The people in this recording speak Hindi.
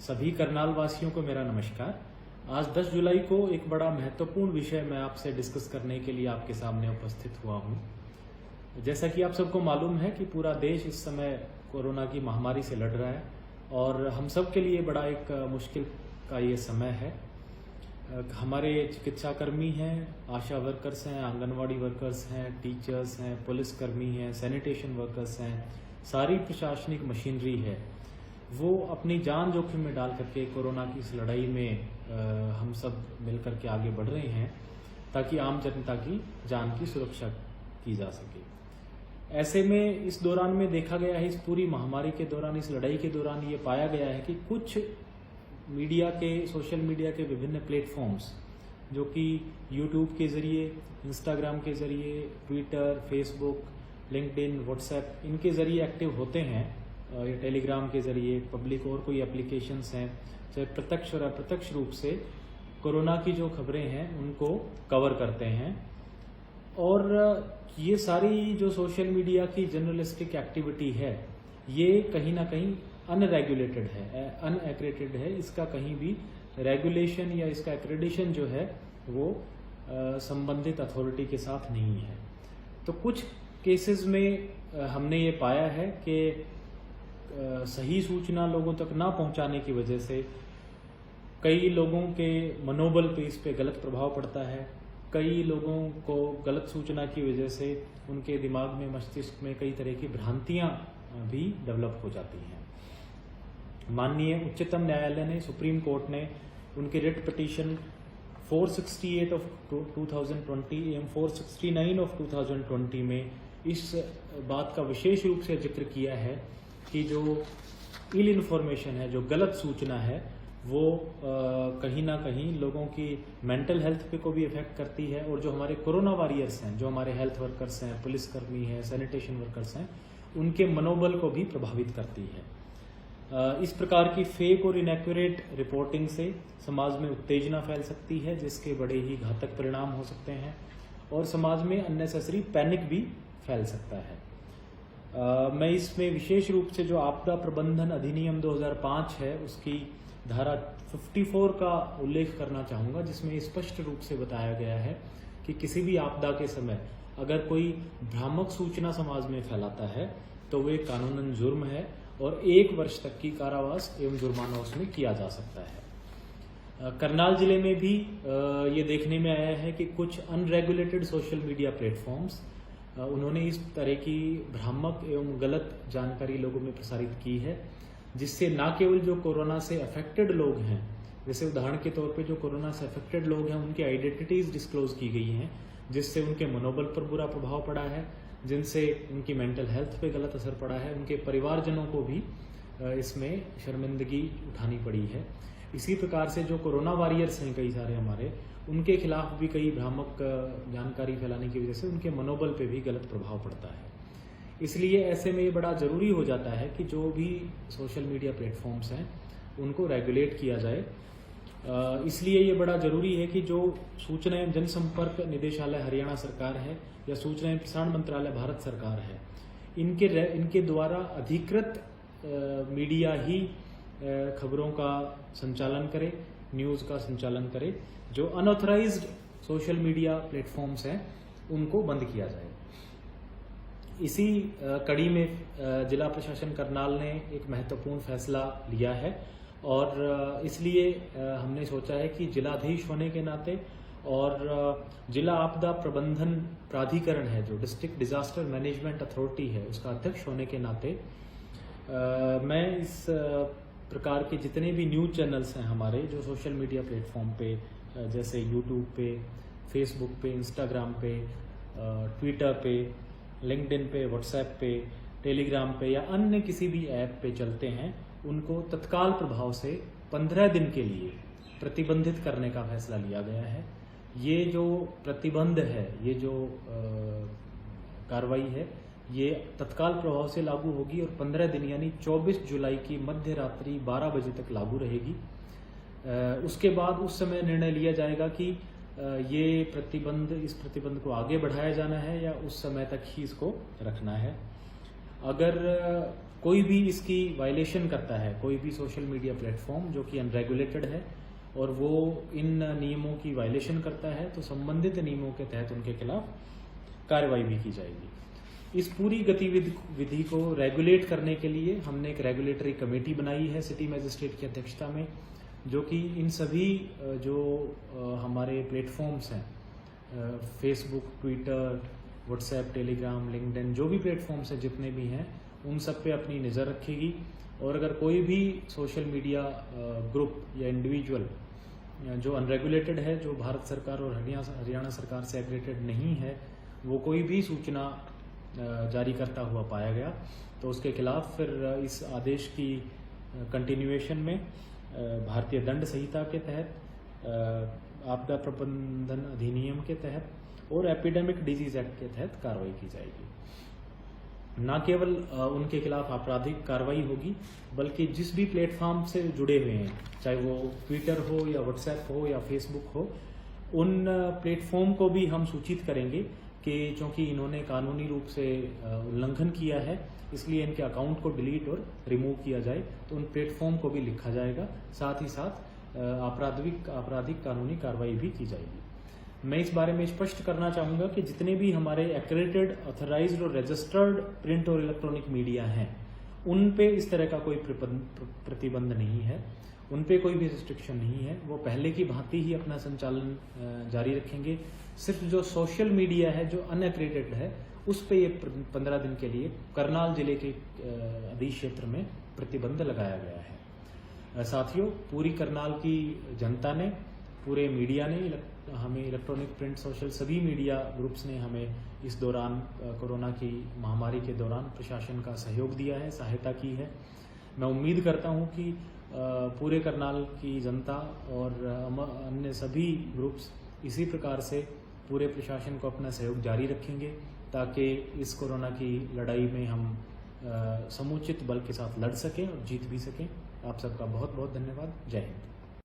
सभी करनाल वासियों को मेरा नमस्कार। आज 10 जुलाई को एक बड़ा महत्वपूर्ण विषय मैं आपसे डिस्कस करने के लिए आपके सामने उपस्थित हुआ हूँ। जैसा कि आप सबको मालूम है कि पूरा देश इस समय कोरोना की महामारी से लड़ रहा है और हम सब के लिए बड़ा एक मुश्किल का ये समय है। हमारे चिकित्सा कर्मी हैं, आशा वर्कर्स हैं, आंगनवाड़ी वर्कर्स हैं, टीचर्स हैं, पुलिसकर्मी हैं, सैनिटेशन वर्कर्स हैं, सारी प्रशासनिक मशीनरी है, वो अपनी जान जोखिम में डाल करके कोरोना की इस लड़ाई में हम सब मिलकर के आगे बढ़ रहे हैं ताकि आम जनता की जान की सुरक्षा की जा सके। ऐसे में इस दौरान में देखा गया है, इस पूरी महामारी के दौरान, इस लड़ाई के दौरान ये पाया गया है कि कुछ मीडिया के, सोशल मीडिया के विभिन्न प्लेटफॉर्म्स जो कि यूट्यूब के ज़रिए, इंस्टाग्राम के ज़रिए, ट्विटर, फेसबुक, लिंक्डइन, व्हाट्सएप, इनके ज़रिए एक्टिव होते हैं या टेलीग्राम के ज़रिए, पब्लिक और कोई एप्लीकेशंस हैं, चाहे प्रत्यक्ष और अप्रत्यक्ष रूप से कोरोना की जो खबरें हैं उनको कवर करते हैं। और ये सारी जो सोशल मीडिया की जर्नलिस्टिक एक्टिविटी है, ये कहीं ना कहीं अनरेगुलेटेड है, अनएक्रेडिटेड है। इसका कहीं भी रेगुलेशन या इसका एक्रेडिशन जो है वो संबंधित अथॉरिटी के साथ नहीं है। तो कुछ केसेस में हमने ये पाया है कि सही सूचना लोगों तक ना पहुंचाने की वजह से कई लोगों के मनोबल पे इस पे गलत प्रभाव पड़ता है। कई लोगों को गलत सूचना की वजह से उनके दिमाग में, मस्तिष्क में कई तरह की भ्रांतियां भी डेवलप हो जाती हैं। माननीय उच्चतम न्यायालय ने, सुप्रीम कोर्ट ने उनके रिट पिटीशन 468 ऑफ 2020 एवं 469 ऑफ 2020 में इस बात का विशेष रूप से जिक्र किया है कि जो इल इन्फॉर्मेशन है, जो गलत सूचना है, वो कहीं ना कहीं लोगों की मेंटल हेल्थ पे को भी इफेक्ट करती है और जो हमारे कोरोना वॉरियर्स हैं, जो हमारे हेल्थ वर्कर्स हैं, पुलिसकर्मी हैं, सैनिटेशन वर्कर्स हैं, उनके मनोबल को भी प्रभावित करती है। इस प्रकार की फेक और इनएक्यूरेट रिपोर्टिंग से समाज में उत्तेजना फैल सकती है, जिसके बड़े ही घातक परिणाम हो सकते हैं और समाज में अननेसेसरी पैनिक भी फैल सकता है। मैं इसमें विशेष रूप से जो आपदा प्रबंधन अधिनियम 2005 है, उसकी धारा 54 का उल्लेख करना चाहूँगा, जिसमें स्पष्ट रूप से बताया गया है कि किसी भी आपदा के समय अगर कोई भ्रामक सूचना समाज में फैलाता है तो वो एक कानूनन जुर्म है और 1 वर्ष तक की कारावास एवं जुर्माना उसमें किया जा सकता है। करनाल जिले में भी ये देखने में आया है कि कुछ अनरेगुलेटेड सोशल मीडिया प्लेटफॉर्म्स, उन्होंने इस तरह की भ्रामक एवं गलत जानकारी लोगों में प्रसारित की है, जिससे ना केवल जो कोरोना से अफेक्टेड लोग हैं, जैसे उदाहरण के तौर पे जो कोरोना से अफेक्टेड लोग हैं उनकी आइडेंटिटीज डिस्क्लोज की गई हैं, जिससे उनके मनोबल पर बुरा प्रभाव पड़ा है, जिनसे उनकी मेंटल हेल्थ पे गलत असर पड़ा है, उनके परिवारजनों को भी इसमें शर्मिंदगी उठानी पड़ी है। इसी प्रकार से जो कोरोना वॉरियर्स हैं कई सारे हमारे, उनके खिलाफ भी कई भ्रामक जानकारी फैलाने की वजह से उनके मनोबल पे भी गलत प्रभाव पड़ता है। इसलिए ऐसे में ये बड़ा ज़रूरी हो जाता है कि जो भी सोशल मीडिया प्लेटफॉर्म्स हैं उनको रेगुलेट किया जाए। इसलिए ये बड़ा ज़रूरी है कि जो सूचना एवं जनसंपर्क निदेशालय हरियाणा सरकार है या सूचना एवं प्रसारण मंत्रालय भारत सरकार है, इनके द्वारा अधिकृत मीडिया ही खबरों का संचालन करे, न्यूज़ का संचालन करे। जो अनऑथराइज्ड सोशल मीडिया प्लेटफॉर्म्स हैं उनको बंद किया जाए। इसी कड़ी में जिला प्रशासन करनाल ने एक महत्वपूर्ण फैसला लिया है और इसलिए हमने सोचा है कि जिलाधीश होने के नाते और जिला आपदा प्रबंधन प्राधिकरण है, जो डिस्ट्रिक्ट डिजास्टर मैनेजमेंट अथॉरिटी है, उसका अध्यक्ष होने के नाते मैं इस प्रकार के जितने भी न्यूज़ चैनल्स हैं हमारे, जो सोशल मीडिया प्लेटफॉर्म पे जैसे यूट्यूब पे, फेसबुक पे, इंस्टाग्राम पे, ट्विटर पे, लिंक्डइन पे, व्हाट्सएप पे, टेलीग्राम पे या अन्य किसी भी ऐप पे चलते हैं, उनको तत्काल प्रभाव से 15 दिन के लिए प्रतिबंधित करने का फैसला लिया गया है। ये जो प्रतिबंध है, ये जो कार्रवाई है, ये तत्काल प्रभाव से लागू होगी और 15 दिन यानी 24 जुलाई की मध्य रात्रि 12 बजे तक लागू रहेगी। उसके बाद उस समय निर्णय लिया जाएगा कि इस प्रतिबंध को आगे बढ़ाया जाना है या उस समय तक ही इसको रखना है। अगर कोई भी इसकी वायलेशन करता है, कोई भी सोशल मीडिया प्लेटफॉर्म जो कि अनरेगुलेटेड है और वो इन नियमों की वायलेशन करता है, तो संबंधित नियमों के तहत उनके खिलाफ कार्रवाई भी की जाएगी। इस पूरी गतिविधि को रेगुलेट करने के लिए हमने एक रेगुलेटरी कमेटी बनाई है सिटी मजिस्ट्रेट की अध्यक्षता में, जो कि इन सभी जो हमारे प्लेटफॉर्म्स हैं, Facebook, Twitter, WhatsApp, Telegram, LinkedIn, जो भी प्लेटफॉर्म्स हैं जितने भी हैं, उन सब पे अपनी नज़र रखेगी। और अगर कोई भी सोशल मीडिया ग्रुप या इंडिविजुअल जो अनरेगुलेटेड है, जो भारत सरकार और हरियाणा सरकार से एग्रीगेटेड नहीं है, वो कोई भी सूचना जारी करता हुआ पाया गया, तो उसके खिलाफ फिर इस आदेश की कंटिन्यूएशन में भारतीय दंड संहिता के तहत, आपदा प्रबंधन अधिनियम के तहत और एपिडेमिक डिजीज एक्ट के तहत कार्रवाई की जाएगी। न केवल उनके खिलाफ आपराधिक कार्रवाई होगी, बल्कि जिस भी प्लेटफॉर्म से जुड़े हुए हैं, चाहे वो ट्विटर हो या व्हाट्सएप हो या फेसबुक हो, उन प्लेटफॉर्म को भी हम सूचित करेंगे कि चूंकि इन्होंने कानूनी रूप से उल्लंघन किया है, इसलिए इनके अकाउंट को डिलीट और रिमूव किया जाए, तो उन प्लेटफॉर्म को भी लिखा जाएगा। साथ ही साथ आपराधिक कानूनी कार्रवाई भी की जाएगी। मैं इस बारे में स्पष्ट करना चाहूँगा कि जितने भी हमारे एक्रेडिटेड, ऑथराइज्ड और रजिस्टर्ड प्रिंट और इलेक्ट्रॉनिक मीडिया हैं, उन पे इस तरह का कोई प्रतिबंध नहीं है, उन पे कोई भी रिस्ट्रिक्शन नहीं है। वो पहले की भांति ही अपना संचालन जारी रखेंगे। सिर्फ जो सोशल मीडिया है, जो अनएक्रेडिटेड है, उस पे ये 15 दिन के लिए करनाल जिले के अधीश क्षेत्र में प्रतिबंध लगाया गया है। साथियों, पूरी करनाल की जनता ने, पूरे मीडिया ने हमें, इलेक्ट्रॉनिक, प्रिंट, सोशल, सभी मीडिया ग्रुप्स ने हमें इस दौरान, कोरोना की महामारी के दौरान प्रशासन का सहयोग दिया है, सहायता की है। मैं उम्मीद करता हूँ कि पूरे करनाल की जनता और अन्य सभी ग्रुप्स इसी प्रकार से पूरे प्रशासन को अपना सहयोग जारी रखेंगे, ताकि इस कोरोना की लड़ाई में हम समुचित बल के साथ लड़ सकें और जीत भी सकें। आप सबका बहुत बहुत धन्यवाद। जय हिंद।